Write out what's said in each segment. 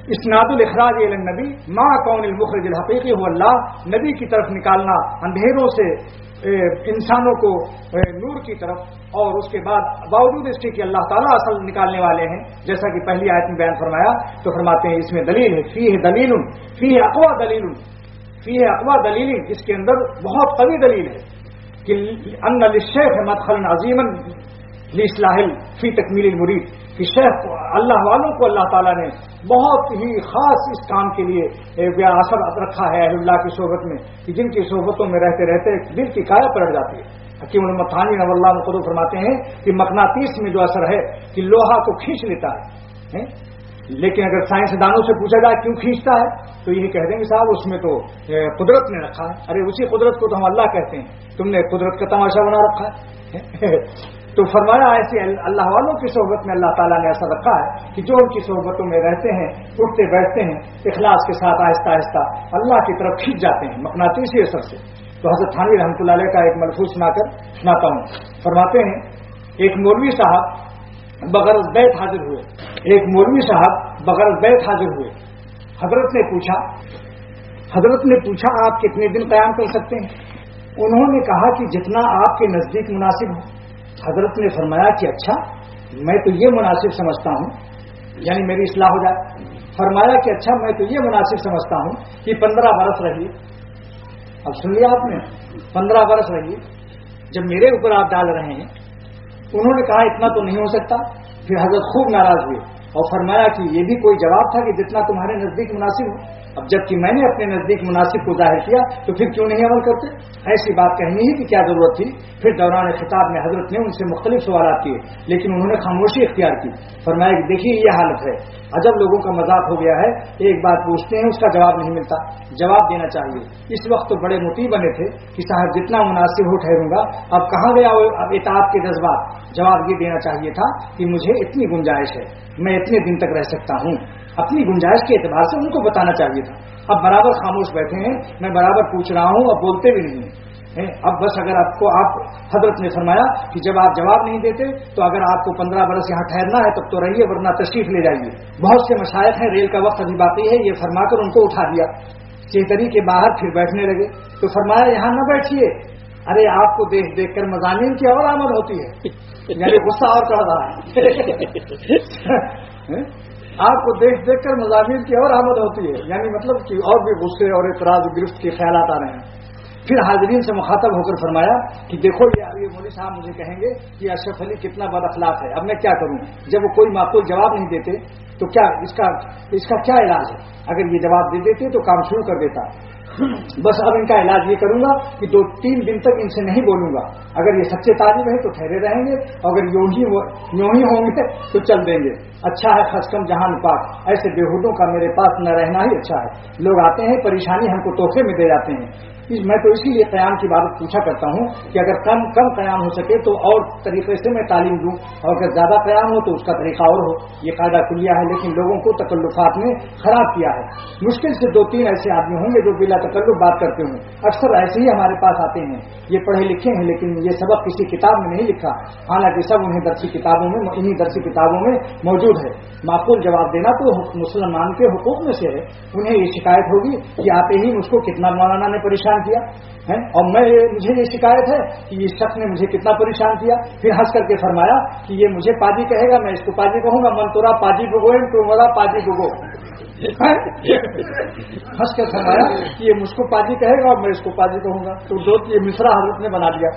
اسناد الاخراج الی النبی ما کون المخرج الحقیقی هو اللہ، نبی کی طرف نکالنا اندھیروں سے انسانوں کو نور کی طرف، اور اس کے بعد باوجود اس کے کہ اللہ تعالیٰ اصل نکالنے والے ہیں، جیسا کہ پہلی آیت میں بیان فرمایا، تو فرماتے ہیں اس میں دلیل ہے، فیہ دلیل، فیہ اقوی دلیل، فیہ اقوی دلیل، اس کے اندر بہت قوی دلیل ہے کہ ان للشیخ مدخلا عظیما لاصلاح فی تکمیل المرید، کہ شیخ اللہ والوں کو اللہ تعالیٰ نے بہت ہی خاص اس کام کے لیے اثر رکھا ہے اہل اللہ کی صحبت میں، کہ جن کی صحبتوں میں رہتے رہتے دل کی کایا پلٹ جاتی ہے۔ حکیم محمد تھانوی رضی اللہ عنہ خود فرماتے ہیں کہ مقناطیس میں جو اثر ہے کہ لوہا کو کھینچ لیتا ہے، لیکن اگر سائنسدانوں سے پوچھا جائے کیوں کھینچتا ہے تو یہی کہہ دیں گے صاحب اس میں تو قدرت نے رکھا ہے۔ ارے اسی قدرت کو تو ہم اللہ کہتے ہیں، تم نے قدرت کا تماشا بنا رکھا ہے۔ تو فرمایا ایسے اللہ والوں کی صحبت میں اللہ تعالیٰ نے ایسا رکھا ہے کہ جو ان کی صحبتوں میں رہتے ہیں، اٹھتے بیٹھتے ہیں، اخلاص کے ساتھ آہستہ آہستہ اللہ کی طرف کھینچ جاتے ہیں مقناطیسی اثر سے۔ تو حضرت تھانوی رحمۃ اللہ علیہ کا ایک ملفوظ سناتا ہوں۔ فرماتے ہیں ایک مولوی صاحب بغرض بیت حاضر ہوئے، ایک مولوی صاحب بغرض بیت حاضر ہوئے۔ حضرت نے پوچھا آپ کتنے دن قیام کر سکتے ہیں؟ انہوں نے کہا کہ جتنا آپ کے نزدیک مناسب ہو۔ حضرت نے فرمایا کہ اچھا، میں تو یہ مناسب سمجھتا ہوں، یعنی میری اصلاح ہو جائے۔ فرمایا کہ اچھا، میں تو یہ مناسب سمجھتا ہوں کہ 15 برس رہیے۔ اب سن لیا آپ نے، 15 برس رہیے جب میرے اوپر آپ ڈال رہے ہیں۔ انہوں نے کہا اتنا تو نہیں ہو سکتا۔ پھر حضرت خوب ناراض ہوئے اور فرمایا کہ یہ بھی کوئی جواب تھا کہ جتنا تمہارے نزدیک مناسب ہو؟ اب جبکہ میں نے اپنے نزدیک مناسب کو ظاہر کیا تو پھر کیوں نہیں عمل کرتے؟ ایسی بات کہنی ہی کہ کیا ضرورت تھی؟ پھر دوران خطاب میں حضرت نے ان سے مختلف سوالات کیے، لیکن انہوں نے خاموشی اختیار کی۔ فرمایا کہ دیکھیے یہ حالت ہے، عجب لوگوں کا مذاق ہو گیا ہے، ایک بات پوچھتے ہیں اس کا جواب نہیں ملتا، جواب دینا چاہیے۔ اس وقت تو بڑے مطیع بنے تھے کہ صاحب جتنا مناسب ہو ٹھہروں گا، اب کہاں گیا وہ اطاعت کے جذبات؟ جواب یہ دینا چاہیے تھا کہ مجھے اتنی گنجائش ہے، میں اتنے دن تک رہ سکتا ہوں، اپنی گنجائش کے اعتبار سے ان کو بتانا چاہیے تھا۔ اب برابر خاموش بیٹھے ہیں، میں برابر پوچھ رہا ہوں، اب بولتے بھی نہیں ہیں۔ اب بس اگر آپ حضرت نے فرمایا کہ جب آپ جواب نہیں دیتے تو اگر آپ کو 15 برس یہاں ٹھہرنا ہے تب تو رہیے، ورنہ تشریف لے جائیے۔ بہت سے مشائخ ہیں، ریل کا وقت ابھی باقی ہے، یہ فرما کر ان کو اٹھا دیا۔ چہتری کے باہر پھر بیٹھنے لگے تو فرمایا یہاں نہ بیٹھیے، ارے آپ کو دیکھ دیکھ کر مضامین کی اور آمد ہوتی ہے، یعنی غصہ اور چڑھ رہا ہے۔ آپ کو دیکھ دیکھ کر مضامین کی اور آمد ہوتی ہے، یعنی مطلب کہ اور بھی غصے اور اعتراض گرفت کے خیالات آ رہے ہیں۔ پھر حاضرین سے مخاطب ہو کر فرمایا کہ دیکھو یہ مولوی صاحب مجھے کہیں گے کہ اشرف علی کتنا بد اخلاق ہے، اب میں کیا کروں؟ جب وہ کوئی معقول جواب نہیں دیتے تو کیا اس کا کیا علاج ہے؟ اگر یہ جواب دے دیتے تو کام شروع کر دیتا۔ بس اب ان کا علاج یہ کروں گا کہ 2-3 دن تک ان سے نہیں بولوں گا، اگر یہ سچے طالب ہیں تو ٹھہرے رہیں گے، اگر یوں ہی ہوں گے تو چل دیں گے۔ اچھا ہے خسکم جہان پاک، ایسے بےہودوں کا میرے پاس نہ رہنا ہی اچھا ہے۔ لوگ آتے ہیں پریشانی ہم کو تحفے میں دے جاتے ہیں۔ میں تو اسی لیے قیام کی بات پوچھا کرتا ہوں کہ اگر کم قیام ہو سکے تو اور طریقے سے میں تعلیم دوں، اور اگر زیادہ قیام ہو تو اس کا طریقہ اور ہو، یہ قاعدہ کلیہ ہے۔ لیکن لوگوں کو تکلفات نے خراب کیا ہے۔ مشکل سے 2-3 ایسے آدمی ہوں گے جو بلا تکلف بات کرتے ہوں، اکثر ایسے ہی ہمارے پاس آتے ہیں، یہ پڑھے لکھے ہیں لیکن یہ سبق کسی کتاب میں نہیں لکھا، حالانکہ سب انہیں انہی درسی کتابوں میں موجود ہے۔ معقول جواب دینا تو مسلمان کے حقوق میں سے ہے۔ انہیں یہ شکایت ہوگی کہ آتے ہی مجھ کو کتنا مولانا نے پریشان کیا ہے، اور مجھے یہ شکایت ہے کہ اس شخص نے مجھے کتنا پریشان کیا۔ پھر ہنس کر کے فرمایا کہ یہ مجھے پاجی کہے گا، میں اس کو پاجی کہوں گا، من تورا پاجی بگوئن تو مرا پاجی بگو۔ ہنس کر فرمایا کہ یہ مجھ کو پاجی کہے گا اور میں اس کو پاجی کہوں گا۔ تو یہ مصرع حضرت نے بنا لیا،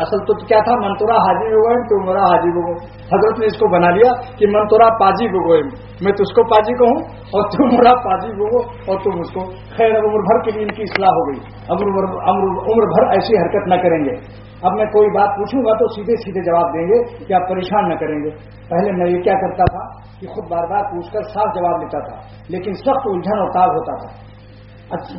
اصل تو کیا تھا، منتورا حاجی بگوئن تو مرا حاجی بگو۔ حضرت نے اس کو بنا لیا کہ منتورا پاجی بگوئن، میں تجھ کو پاجی کہوں اور تم مرا پاجی بگو اور تم اس کو۔ خیر اب عمر بھر کے لیے ان کی اصلاح ہو گئی، اب عمر بھر ایسی حرکت نہ کریں گے۔ اب میں کوئی بات پوچھوں گا تو سیدھے سیدھے جواب دیں گے کہ آپ پریشان نہ کریں گے۔ پہلے میں یہ کیا کرتا تھا کہ خود بار بار پوچھ کر صاف جواب لیتا تھا، لیکن سخت الجھن اور تاب ہوتا تھا۔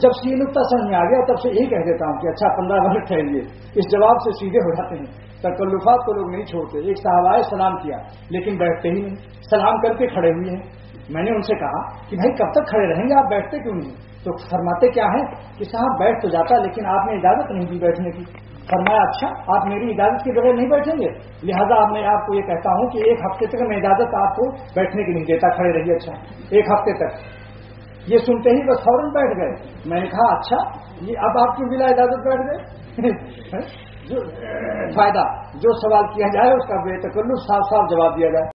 جب سے یہ نقطہ سمجھ میں آ گیا تب سے یہی کہہ دیتا ہوں کہ اچھا 15 منٹ ٹھہریے، اس جواب سے سیدھے ہو جاتے ہیں۔ تکلفات کو لوگ نہیں چھوڑتے۔ ایک صاحب آئے، سلام کیا لیکن بیٹھتے ہی نہیں، سلام کر کے کھڑے ہوئے ہیں۔ میں نے ان سے کہا کہ بھائی کب تک کھڑے رہیں گے، آپ بیٹھتے کیوں نہیں؟ تو فرماتے کیا ہیں کہ صاحب بیٹھ تو جاتا لیکن آپ نے اجازت نہیں دی بیٹھنے کی۔ فرمایا اچھا آپ میری اجازت کے بغیر نہیں بیٹھیں گے، لہذا میں آپ کو یہ کہتا ہوں کہ 1 ہفتے تک میں اجازت آپ کو بیٹھنے کی نہیں دیتا، کھڑے رہیے۔ اچھا 1 ہفتے تک یہ سنتے ہی بس فوراً بیٹھ گئے. میں نے کہا اچھا یہ اب آپ کیوں بلا اجازت بیٹھ گئے؟ فائدہ جو سوال کیا جائے اس کا بے تکلف صاف صاف جواب دیا جائے.